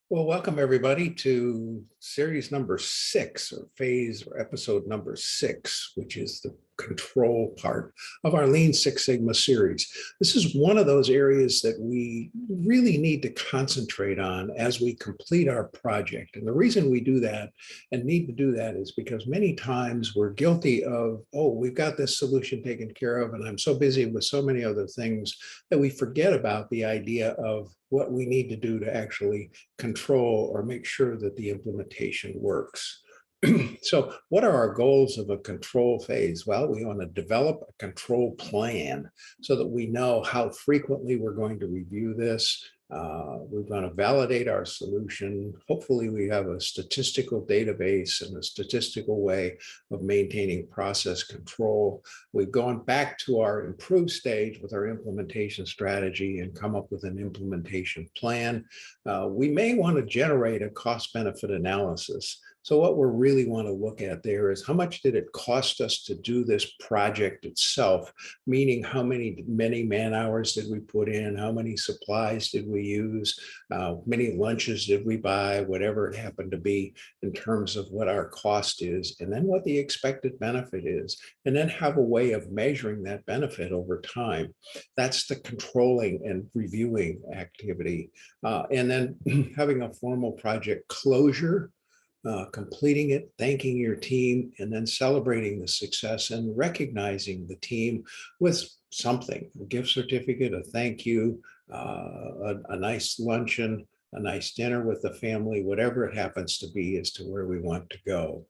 Well, welcome everybody to series number 6 or phase or episode number 6, which is the control part of our Lean Six Sigma series. This is one of those areas that we really need to concentrate on as we complete our project. And the reason we do that and need to do that is because many times we're guilty of, oh, we've got this solution taken care of, and I'm so busy with so many other things that we forget about the idea of what we need to do to actually control or make sure that the implementation works. So what are our goals of a control phase? Well, we want to develop a control plan so that we know how frequently we're going to review this. We're going to validate our solution. Hopefully we have a statistical database and a statistical way of maintaining process control. We've gone back to our improved stage with our implementation strategy and come up with an implementation plan. We may want to generate a cost-benefit analysis. So what we really want to look at there is how much did it cost us to do this project itself, meaning how many man hours did we put in, how many supplies did we use, many lunches did we buy, whatever it happened to be in terms of what our cost is, and then what the expected benefit is, and then have a way of measuring that benefit over time. That's the controlling and reviewing activity. And then having a formal project closure, completing it, thanking your team, and then celebrating the success and recognizing the team with something, a gift certificate, a thank you, a nice luncheon, a nice dinner with the family, whatever it happens to be as to where we want to go.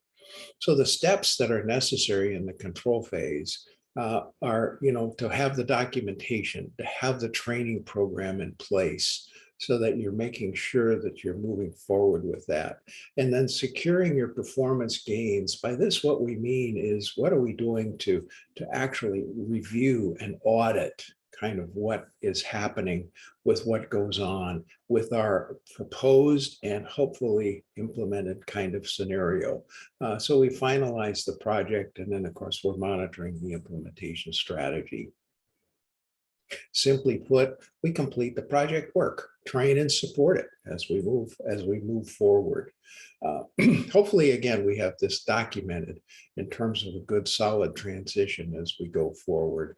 So the steps that are necessary in the control phase are, to have the documentation, to have the training program in place, so that you're making sure that you're moving forward with that. And then securing your performance gains. By this, what we mean is, what are we doing to actually review and audit kind of what is happening with what goes on with our proposed and hopefully implemented kind of scenario. So we finalize the project, and then of course we're monitoring the implementation strategy. Simply put, we complete the project work, train and support it as we move forward. Hopefully, again, we have this documented in terms of a good, solid transition as we go forward.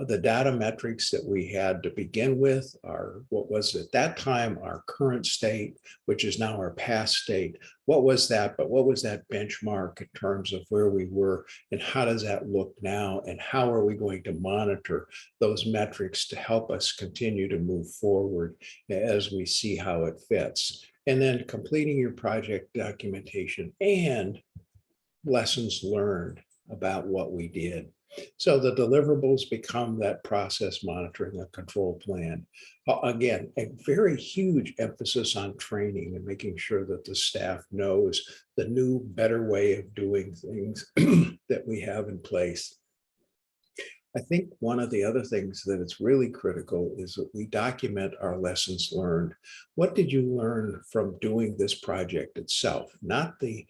The data metrics that we had to begin with are what was at that time our current state, which is now our past state. What was that? But what was that benchmark in terms of where we were, and how does that look now? And how are we going to monitor those metrics to help us continue to move forward as we see how it fits? And then completing your project documentation and lessons learned about what we did. So the deliverables become that process monitoring, a control plan. Again, a very huge emphasis on training and making sure that the staff knows the new, better way of doing things that we have in place. I think one of the other things that is really critical is that we document our lessons learned. What did you learn from doing this project itself? Not the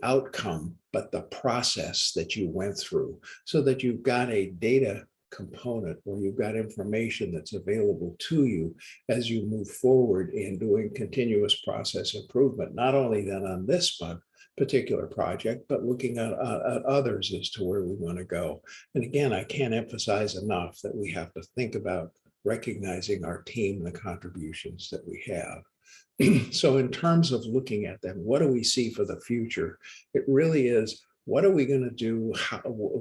outcome, but the process that you went through, so that you've got a data component where you've got information that's available to you as you move forward in doing continuous process improvement, not only then on this particular project, but looking at others as to where we want to go. And again, I can't emphasize enough that we have to think about recognizing our team and the contributions that we have. So in terms of looking at them, what do we see for the future? It really is, what are we going to do?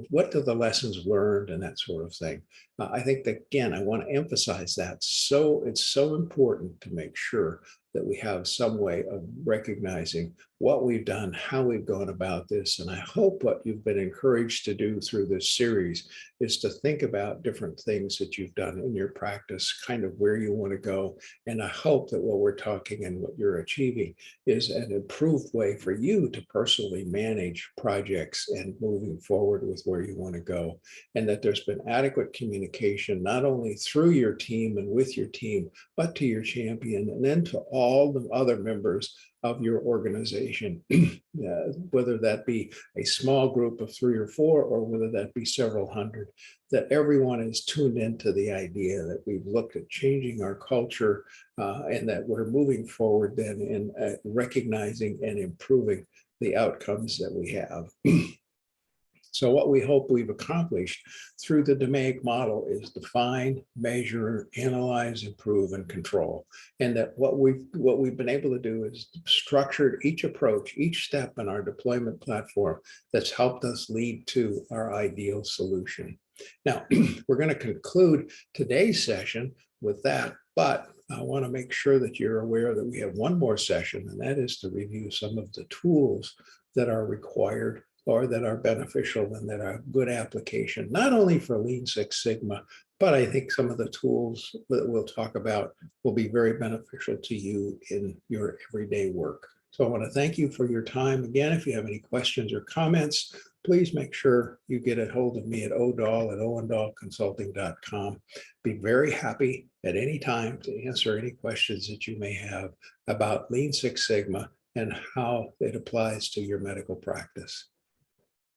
What are the lessons learned and that sort of thing? I think that, again, I want to emphasize that. So it's so important to make sure that we have some way of recognizing what we've done, how we've gone about this. And I hope what you've been encouraged to do through this series is to think about different things that you've done in your practice, kind of where you want to go. And I hope that what we're talking and what you're achieving is an improved way for you to personally manage projects and moving forward with where you want to go, and that there's been adequate communication communication, not only through your team and with your team, but to your champion and then to all the other members of your organization, whether that be a small group of 3 or 4, or whether that be several hundred, that everyone is tuned into the idea that we've looked at changing our culture and that we're moving forward then in recognizing and improving the outcomes that we have. So what we hope we've accomplished through the DMAIC model is define, measure, analyze, improve, and control. And that what we've been able to do is structure each approach, each step in our deployment platform that's helped us lead to our ideal solution. Now, we're going to conclude today's session with that, but I want to make sure that you're aware that we have one more session, and that is to review some of the tools that are required or that are beneficial and that are good application, not only for Lean Six Sigma, but I think some of the tools that we'll talk about will be very beneficial to you in your everyday work. So I want to thank you for your time. Again, if you have any questions or comments, please make sure you get a hold of me at odahl@owendahlconsulting.com. Be very happy at any time to answer any questions that you may have about Lean Six Sigma and how it applies to your medical practice.